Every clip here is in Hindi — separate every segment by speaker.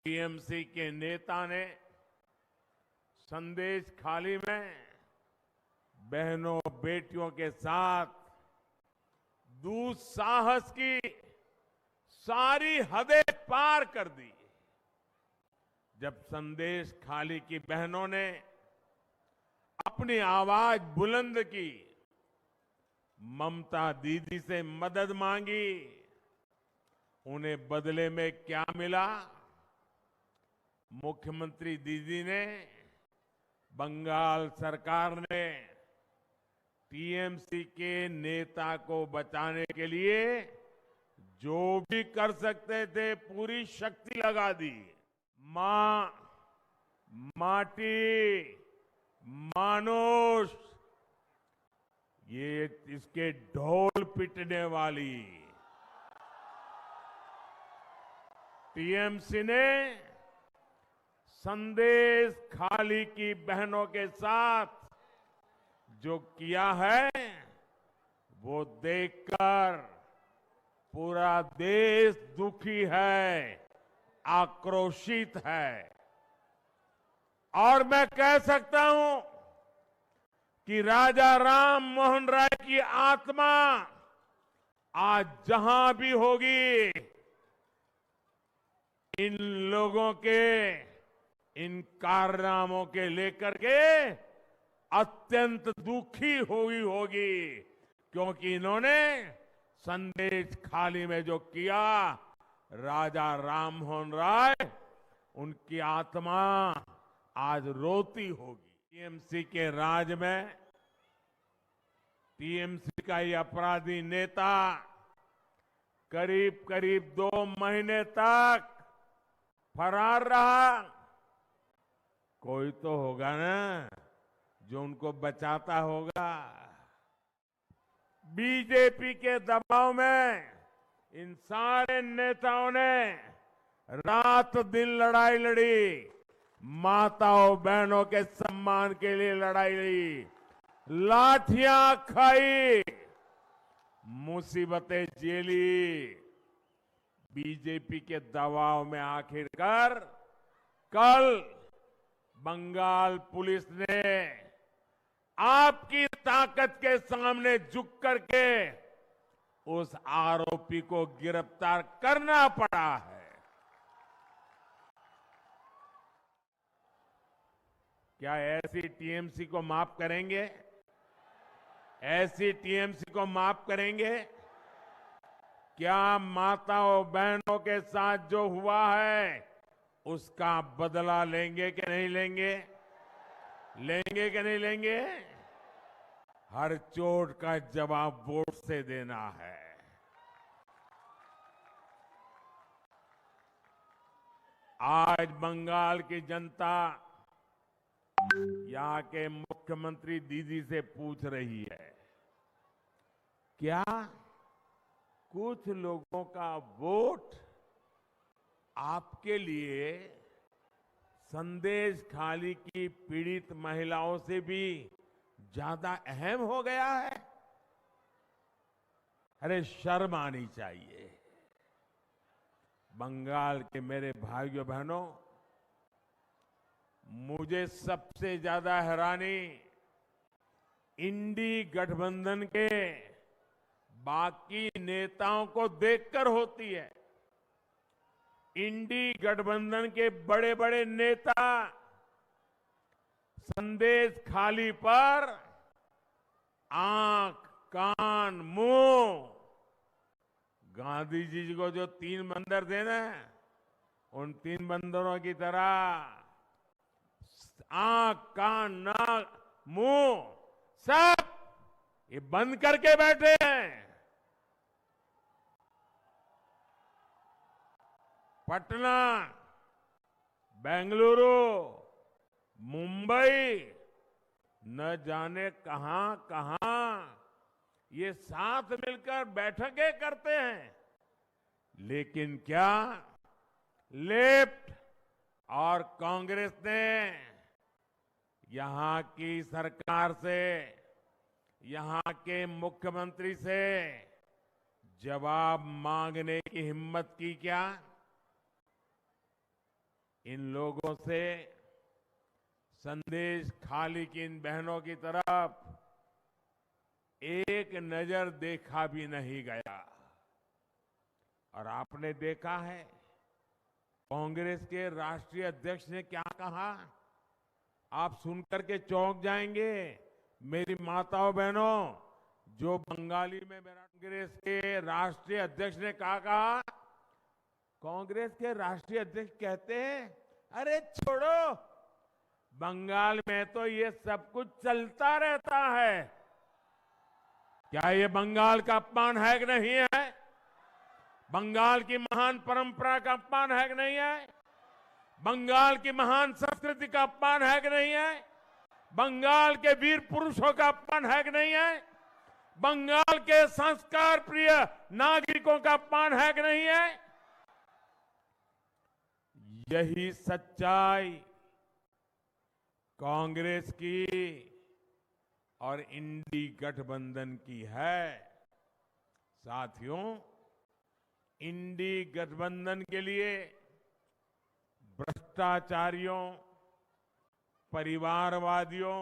Speaker 1: टीएमसी के नेता ने संदेश खाली में बहनों बेटियों के साथ दुस्साहस की सारी हदें पार कर दी। जब संदेश खाली की बहनों ने अपनी आवाज बुलंद की, ममता दीदी से मदद मांगी, उन्हें बदले में क्या मिला? मुख्यमंत्री दीदी ने, बंगाल सरकार ने टीएमसी के नेता को बचाने के लिए जो भी कर सकते थे पूरी शक्ति लगा दी। मां, माटी, मानुष, ये इसके ढोल पिटने वाली टीएमसी ने संदेश खाली की बहनों के साथ जो किया है वो देखकर पूरा देश दुखी है, आक्रोशित है। और मैं कह सकता हूं कि राजा राम मोहन राय की आत्मा आज जहां भी होगी, इन लोगों के इन कारनामों के लेकर के अत्यंत दुखी होगी, क्योंकि इन्होंने संदेश खाली में जो किया, राजा राम मोहन राय, उनकी आत्मा आज रोती होगी। टीएमसी के राज में टीएमसी का ये अपराधी नेता करीब करीब 2 महीने तक फरार रहा। कोई तो होगा ना जो उनको बचाता होगा। बीजेपी के दबाव में इन सारे नेताओं ने रात दिन लड़ाई लड़ी, माताओं बहनों के सम्मान के लिए लड़ाई लड़ी, लाठियां खाई, मुसीबतें झेली। बीजेपी के दबाव में आखिरकार कल बंगाल पुलिस ने आपकी ताकत के सामने झुक करके उस आरोपी को गिरफ्तार करना पड़ा है। क्या ऐसी टीएमसी को माफ करेंगे? ऐसी टीएमसी को माफ करेंगे? क्या माताओं बहनों के साथ जो हुआ है उसका बदला लेंगे कि नहीं लेंगे? लेंगे कि नहीं लेंगे? हर चोट का जवाब वोट से देना है। आज बंगाल की जनता यहाँ के मुख्यमंत्री दीदी से पूछ रही है, क्या कुछ लोगों का वोट आपके लिए संदेश खाली की पीड़ित महिलाओं से भी ज्यादा अहम हो गया है? अरे शर्म आनी चाहिए। बंगाल के मेरे भाइयों बहनों, मुझे सबसे ज्यादा हैरानी इंडी गठबंधन के बाकी नेताओं को देखकर होती है। इंडी गठबंधन के बड़े बड़े नेता संदेश खाली पर आंख, कान, मुंह, गांधी जी को जो 3 बंदर थे ना, उन 3 बंदरों की तरह आंख, कान, नाक, मुंह सब ये बंद करके बैठे हैं। पटना, बेंगलुरु, मुंबई, न जाने कहां कहां ये साथ मिलकर बैठकें करते हैं, लेकिन क्या लेफ्ट और कांग्रेस ने यहां की सरकार से, यहां के मुख्यमंत्री से जवाब मांगने की हिम्मत की क्या? इन लोगों से संदेश खाली की इन बहनों की तरफ एक नजर देखा भी नहीं गया। और आपने देखा है कांग्रेस के राष्ट्रीय अध्यक्ष ने क्या कहा, आप सुनकर के चौंक जाएंगे। मेरी माताओं बहनों, जो बंगाली में मेरा कांग्रेस के राष्ट्रीय अध्यक्ष ने कहा, कांग्रेस के राष्ट्रीय अध्यक्ष कहते हैं, अरे छोड़ो, बंगाल में तो ये सब कुछ चलता रहता है। क्या ये बंगाल का अपमान है कि नहीं है? बंगाल की महान परंपरा का अपमान है कि नहीं है? बंगाल की महान संस्कृति का अपमान है कि नहीं है? बंगाल के वीर पुरुषों का अपमान है कि नहीं है? बंगाल के संस्कार प्रिय नागरिकों का अपमान है कि नहीं है? यही सच्चाई कांग्रेस की और इंडी गठबंधन की है। साथियों, इंडी गठबंधन के लिए भ्रष्टाचारियों, परिवारवादियों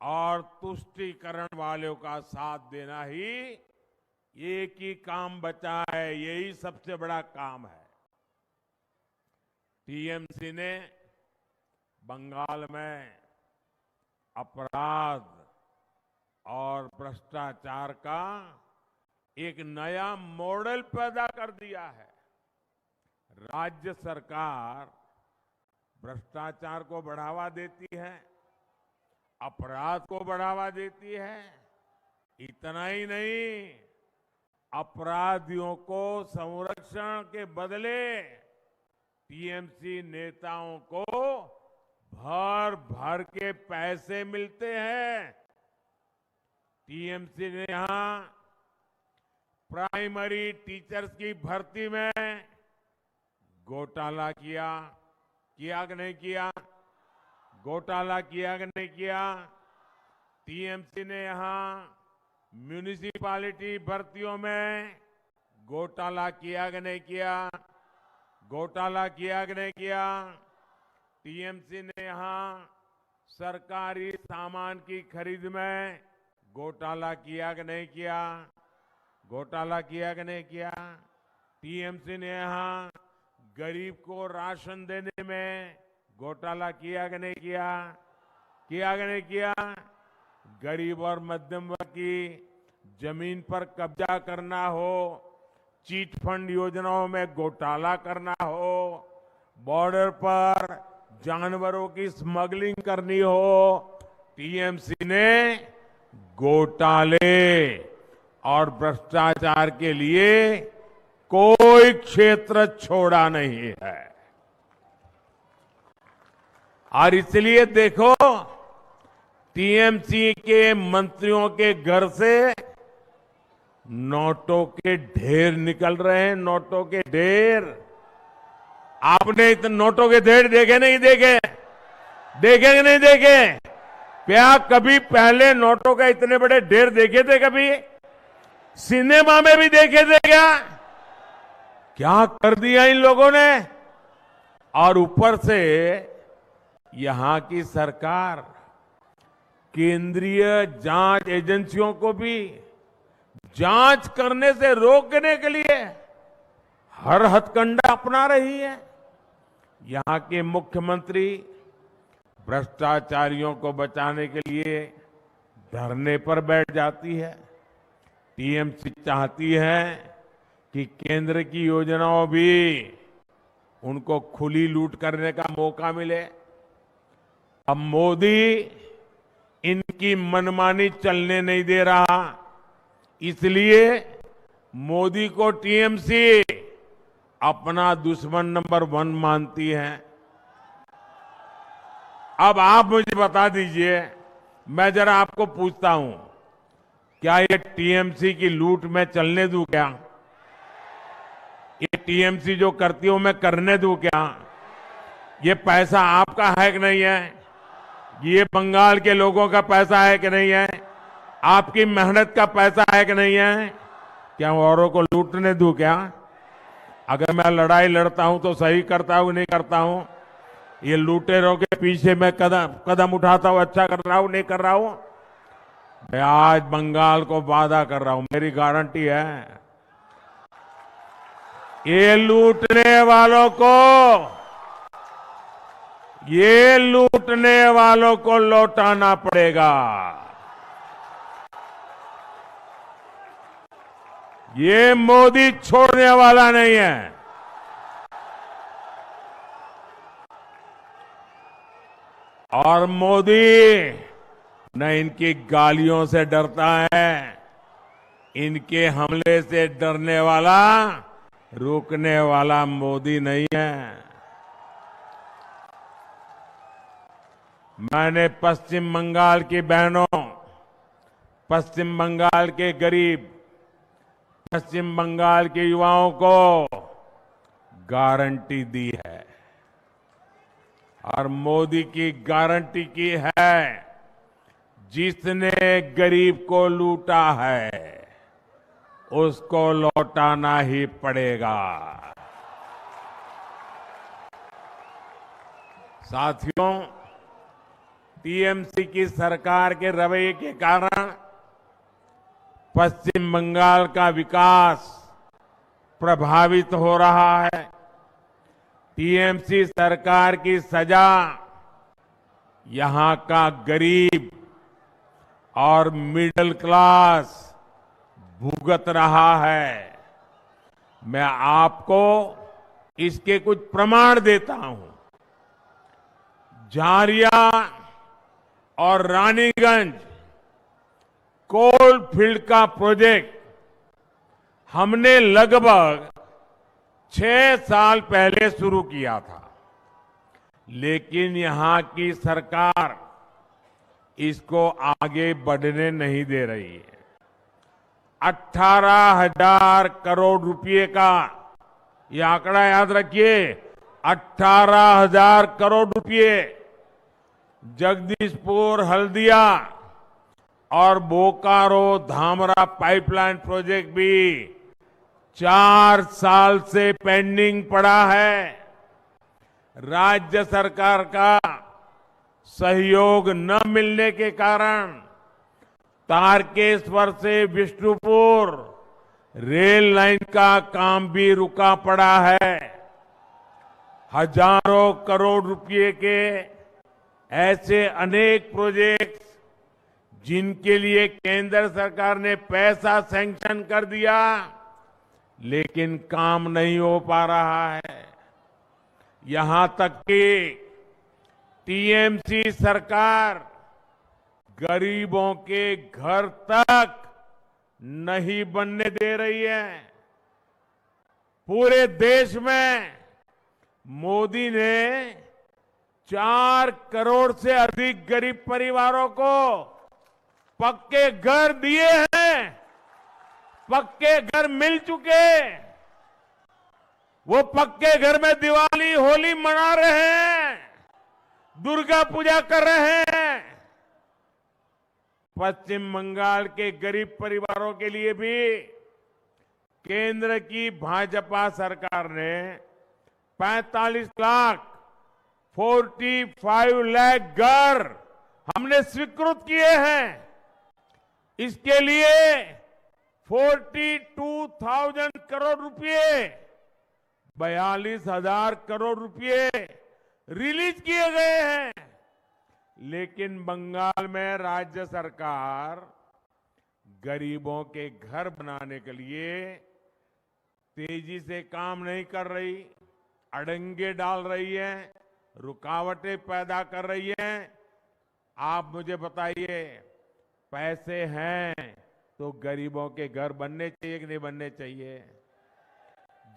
Speaker 1: और तुष्टीकरण वालों का साथ देना ही एक ही काम बचा है। यही सबसे बड़ा काम है। टीएमसी ने बंगाल में अपराध और भ्रष्टाचार का एक नया मॉडल पैदा कर दिया है। राज्य सरकार भ्रष्टाचार को बढ़ावा देती है, अपराध को बढ़ावा देती है। इतना ही नहीं, अपराधियों को संरक्षण के बदले टीएमसी नेताओं को भर भर के पैसे मिलते हैं। टीएमसी ने यहां प्राइमरी टीचर्स की भर्ती में घोटाला किया कि नहीं किया? घोटाला किया कि नहीं किया? टीएमसी ने यहां म्यूनिसिपैलिटी भर्तियों में घोटाला किया कि नहीं किया? घोटाला किया कि नहीं किया? टीएमसी ने यहां सरकारी सामान की खरीद में घोटाला किया कि नहीं किया? घोटाला किया कि नहीं किया? टीएमसी ने यहां गरीब को राशन देने में घोटाला किया कि नहीं किया? किया कि नहीं किया? गरीब और मध्यम वर्ग की जमीन पर कब्जा करना हो, चीट फंड योजनाओं में घोटाला करना हो, बॉर्डर पर जानवरों की स्मगलिंग करनी हो, टीएमसी ने घोटाले और भ्रष्टाचार के लिए कोई क्षेत्र छोड़ा नहीं है। और इसलिए देखो, टीएमसी के मंत्रियों के घर से नोटों के ढेर निकल रहे हैं। नोटों के ढेर, आपने इतने नोटों के ढेर देखे नहीं देखे? देखे कि नहीं देखे? क्या कभी पहले नोटों का इतने बड़े ढेर देखे थे? कभी सिनेमा में भी देखे थे क्या? क्या कर दिया इन लोगों ने। और ऊपर से यहां की सरकार केंद्रीय जांच एजेंसियों को भी जांच करने से रोकने के लिए हर हथकंडा अपना रही है। यहां के मुख्यमंत्री भ्रष्टाचारियों को बचाने के लिए धरने पर बैठ जाती है। टीएमसी चाहती है कि केंद्र की योजनाओं भी उनको खुली लूट करने का मौका मिले। अब मोदी इनकी मनमानी चलने नहीं दे रहा, इसलिए मोदी को टीएमसी अपना दुश्मन नंबर 1 मानती है। अब आप मुझे बता दीजिए, मैं जरा आपको पूछता हूं, क्या ये टीएमसी की लूट में चलने दूं क्या? ये टीएमसी जो करती है मैं करने दूं क्या? ये पैसा आपका है कि नहीं है? ये बंगाल के लोगों का पैसा है कि नहीं है? आपकी मेहनत का पैसा है कि नहीं है? क्या औरों को लूटने दूं क्या? अगर मैं लड़ाई लड़ता हूं तो सही करता हूं नहीं करता हूं? ये लुटेरों के पीछे मैं कदम कदम उठाता हूं, अच्छा कर रहा हूं नहीं कर रहा हूं? मैं आज बंगाल को वादा कर रहा हूं, मेरी गारंटी है, ये लूटने वालों को लौटाना पड़ेगा। ये मोदी छोड़ने वाला नहीं है। और मोदी न इनकी गालियों से डरता है, इनके हमले से डरने वाला, रोकने वाला मोदी नहीं है। मैंने पश्चिम बंगाल की बहनों, पश्चिम बंगाल के गरीब, पश्चिम बंगाल के युवाओं को गारंटी दी है और मोदी की गारंटी की है, जिसने गरीब को लूटा है उसको लौटाना ही पड़ेगा। साथियों, टीएमसी की सरकार के रवैये के कारण पश्चिम बंगाल का विकास प्रभावित हो रहा है। टीएमसी सरकार की सजा यहां का गरीब और मिडिल क्लास भुगत रहा है। मैं आपको इसके कुछ प्रमाण देता हूं। झारिया और रानीगंज कोल फील्ड का प्रोजेक्ट हमने लगभग 6 साल पहले शुरू किया था, लेकिन यहां की सरकार इसको आगे बढ़ने नहीं दे रही है। 18,000 करोड़ रुपए का, ये आंकड़ा याद रखिए, 18,000 करोड़ रुपए जगदीशपुर हल्दिया और बोकारो धामरा पाइपलाइन प्रोजेक्ट भी 4 साल से पेंडिंग पड़ा है। राज्य सरकार का सहयोग न मिलने के कारण तारकेश्वर से विष्णुपुर रेल लाइन का काम भी रुका पड़ा है। हजारों करोड़ रुपए के ऐसे अनेक प्रोजेक्ट्स जिनके लिए केंद्र सरकार ने पैसा सैंक्शन कर दिया, लेकिन काम नहीं हो पा रहा है। यहां तक कि टीएमसी सरकार गरीबों के घर तक नहीं बनने दे रही है। पूरे देश में मोदी ने 4 करोड़ से अधिक गरीब परिवारों को पक्के घर दिए हैं, पक्के घर मिल चुके। वो पक्के घर में दिवाली होली मना रहे हैं, दुर्गा पूजा कर रहे हैं। पश्चिम बंगाल के गरीब परिवारों के लिए भी केंद्र की भाजपा सरकार ने 45 लाख 45 लाख घर हमने स्वीकृत किए हैं। इसके लिए 42,000 करोड़ रुपए, 42,000 करोड़ रुपए रिलीज किए गए हैं। लेकिन बंगाल में राज्य सरकार गरीबों के घर बनाने के लिए तेजी से काम नहीं कर रही, अड़ंगे डाल रही है, रुकावटें पैदा कर रही है। आप मुझे बताइए, पैसे हैं तो गरीबों के घर बनने चाहिए कि नहीं बनने चाहिए?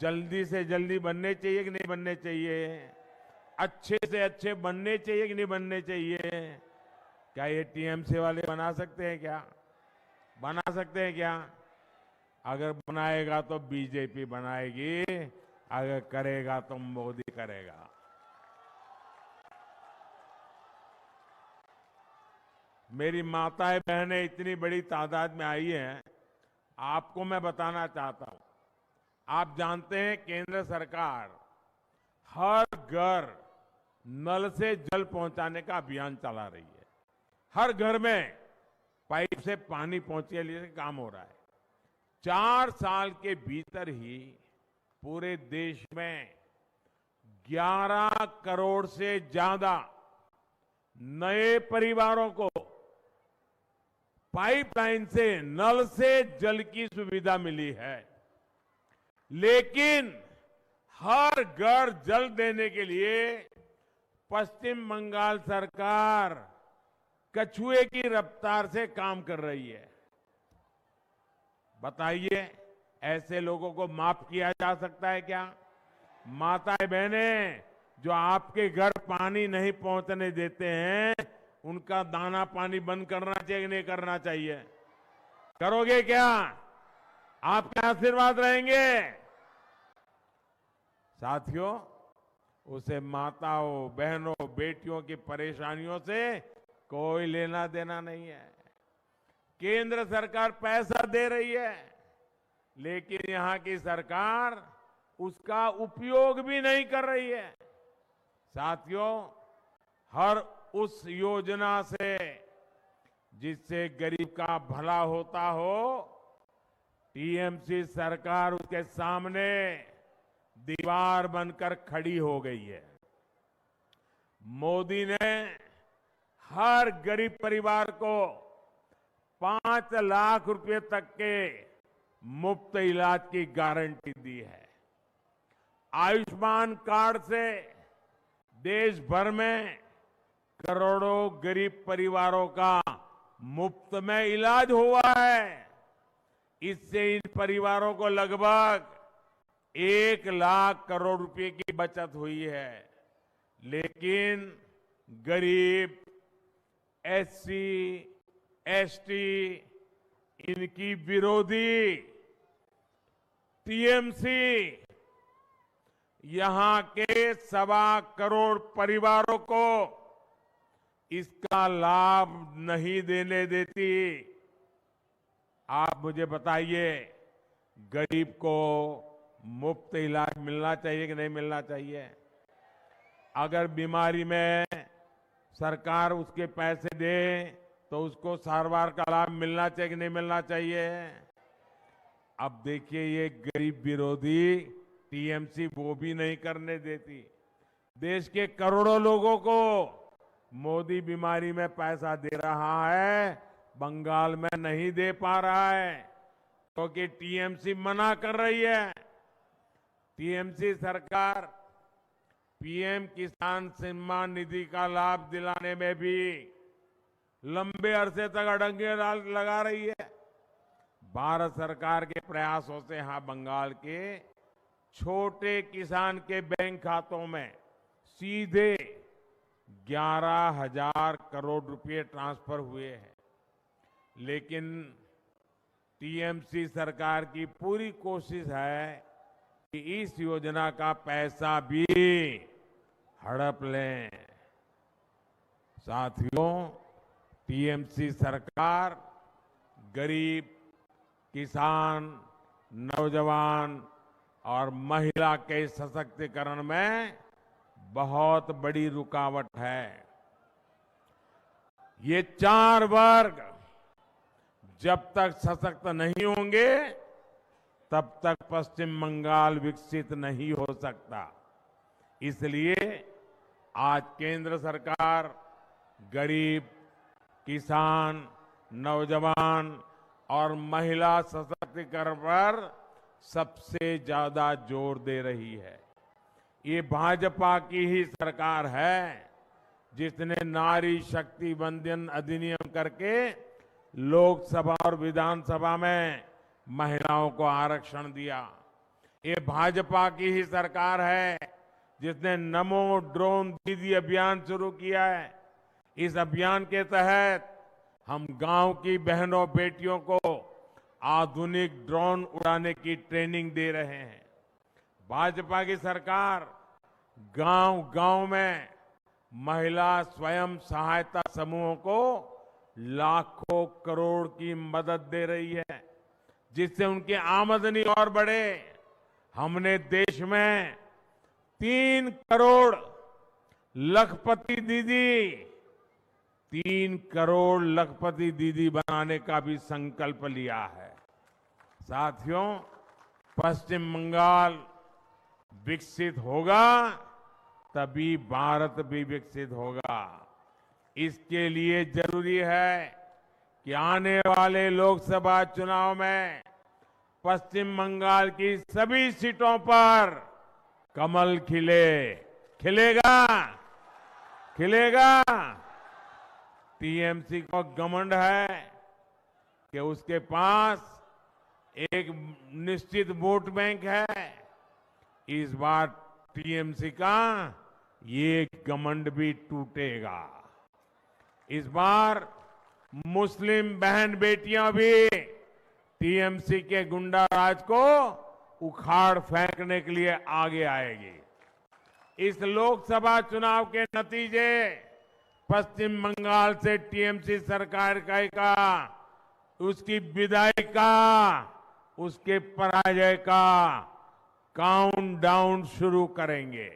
Speaker 1: जल्दी से जल्दी बनने चाहिए कि नहीं बनने चाहिए? अच्छे से अच्छे बनने चाहिए कि नहीं बनने चाहिए? क्या ये टीएमसी वाले बना सकते हैं क्या? बना सकते हैं क्या? अगर बनाएगा तो बीजेपी बनाएगी, अगर करेगा तो मोदी करेगा। मेरी माताएं बहनें इतनी बड़ी तादाद में आई हैं, आपको मैं बताना चाहता हूं, आप जानते हैं केंद्र सरकार हर घर नल से जल पहुंचाने का अभियान चला रही है। हर घर में पाइप से पानी पहुंचे लिए काम हो रहा है। 4 साल के भीतर ही पूरे देश में 11 करोड़ से ज्यादा नए परिवारों को पाइपलाइन से नल से जल की सुविधा मिली है। लेकिन हर घर जल देने के लिए पश्चिम बंगाल सरकार कछुए की रफ्तार से काम कर रही है। बताइए, ऐसे लोगों को माफ किया जा सकता है क्या? माताएं बहनें जो आपके घर पानी नहीं पहुंचने देते हैं, उनका दाना पानी बंद करना चाहिए कि नहीं करना चाहिए? करोगे क्या? आपके आशीर्वाद रहेंगे। साथियों, उसे माताओं, बहनों, बेटियों की परेशानियों से कोई लेना देना नहीं है। केंद्र सरकार पैसा दे रही है, लेकिन यहां की सरकार उसका उपयोग भी नहीं कर रही है। साथियों, हर उस योजना से जिससे गरीब का भला होता हो, टीएमसी सरकार उसके सामने दीवार बनकर खड़ी हो गई है। मोदी ने हर गरीब परिवार को 5 लाख रुपए तक के मुफ्त इलाज की गारंटी दी है। आयुष्मान कार्ड से देश भर में करोड़ों गरीब परिवारों का मुफ्त में इलाज हुआ है। इससे इन परिवारों को लगभग 1 लाख करोड़ रुपए की बचत हुई है। लेकिन गरीब, एससी, एसटी, इनकी विरोधी टीएमसी यहां के 1.25 करोड़ परिवारों को इसका लाभ नहीं देने देती। आप मुझे बताइए, गरीब को मुफ्त इलाज मिलना चाहिए कि नहीं मिलना चाहिए? अगर बीमारी में सरकार उसके पैसे दे तो उसको सारवार का लाभ मिलना चाहिए कि नहीं मिलना चाहिए? अब देखिए, ये गरीब विरोधी टीएमसी वो भी नहीं करने देती। देश के करोड़ों लोगों को मोदी बीमारी में पैसा दे रहा है, बंगाल में नहीं दे पा रहा है क्योंकि टीएमसी मना कर रही है। टीएमसी सरकार पीएम किसान सम्मान निधि का लाभ दिलाने में भी लंबे अरसे तक अड़ंगे लगा रही है। भारत सरकार के प्रयासों से यहां बंगाल के छोटे किसान के बैंक खातों में सीधे 11,000 करोड़ रुपए ट्रांसफर हुए हैं। लेकिन टीएमसी सरकार की पूरी कोशिश है कि इस योजना का पैसा भी हड़प लें। साथियों, टीएमसी सरकार गरीब, किसान, नौजवान और महिला के सशक्तिकरण में बहुत बड़ी रुकावट है। ये 4 वर्ग जब तक सशक्त नहीं होंगे, तब तक पश्चिम बंगाल विकसित नहीं हो सकता। इसलिए आज केंद्र सरकार गरीब, किसान, नौजवान और महिला सशक्तिकरण पर सबसे ज्यादा जोर दे रही है। ये भाजपा की ही सरकार है जिसने नारी शक्ति वंदन अधिनियम करके लोकसभा और विधानसभा में महिलाओं को आरक्षण दिया। ये भाजपा की ही सरकार है जिसने नमो ड्रोन दीदी अभियान शुरू किया है। इस अभियान के तहत हम गांव की बहनों बेटियों को आधुनिक ड्रोन उड़ाने की ट्रेनिंग दे रहे हैं। भाजपा की सरकार गांव-गांव में महिला स्वयं सहायता समूहों को लाखों करोड़ की मदद दे रही है, जिससे उनकी आमदनी और बढ़े। हमने देश में 3 करोड़ लखपति दीदी 3 करोड़ लखपति दीदी बनाने का भी संकल्प लिया है। साथियों, पश्चिम बंगाल विकसित होगा तभी भारत भी विकसित होगा। इसके लिए जरूरी है कि आने वाले लोकसभा चुनाव में पश्चिम बंगाल की सभी सीटों पर कमल खिलेगा। टीएमसी को घमंड है कि उसके पास एक निश्चित वोट बैंक है। इस बार टीएमसी का ये घमंड भी टूटेगा। इस बार मुस्लिम बहन बेटियां भी टीएमसी के गुंडा राज को उखाड़ फेंकने के लिए आगे आएगी। इस लोकसभा चुनाव के नतीजे पश्चिम बंगाल से टीएमसी सरकार का उसकी विदाई का, उसके पराजय का काउंटडाउन शुरू करेंगे।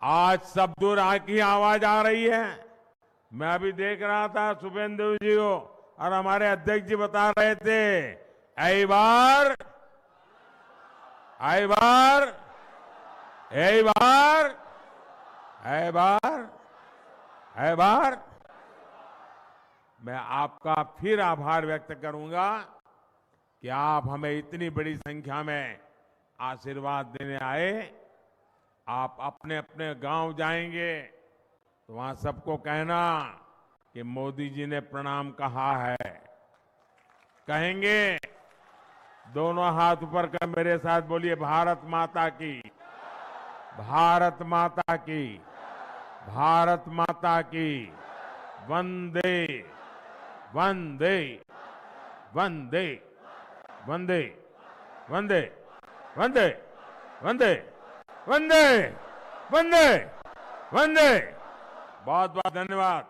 Speaker 1: आज सब दूर की आवाज आ रही है। मैं अभी देख रहा था शुभेंदु जी को, और हमारे अध्यक्ष जी बता रहे थे, ऐ बार मैं आपका फिर आभार व्यक्त करूंगा कि आप हमें इतनी बड़ी संख्या में आशीर्वाद देने आए। आप अपने अपने गांव जाएंगे तो वहां सबको कहना कि मोदी जी ने प्रणाम कहा है। कहेंगे, दोनों हाथ ऊपर कर मेरे साथ बोलिए, भारत माता की, भारत माता की, भारत माता की, वंदे वंदे वंदे वंदे वंदे वंदे वंदे वंदे वंदे वंदे। बहुत बहुत धन्यवाद।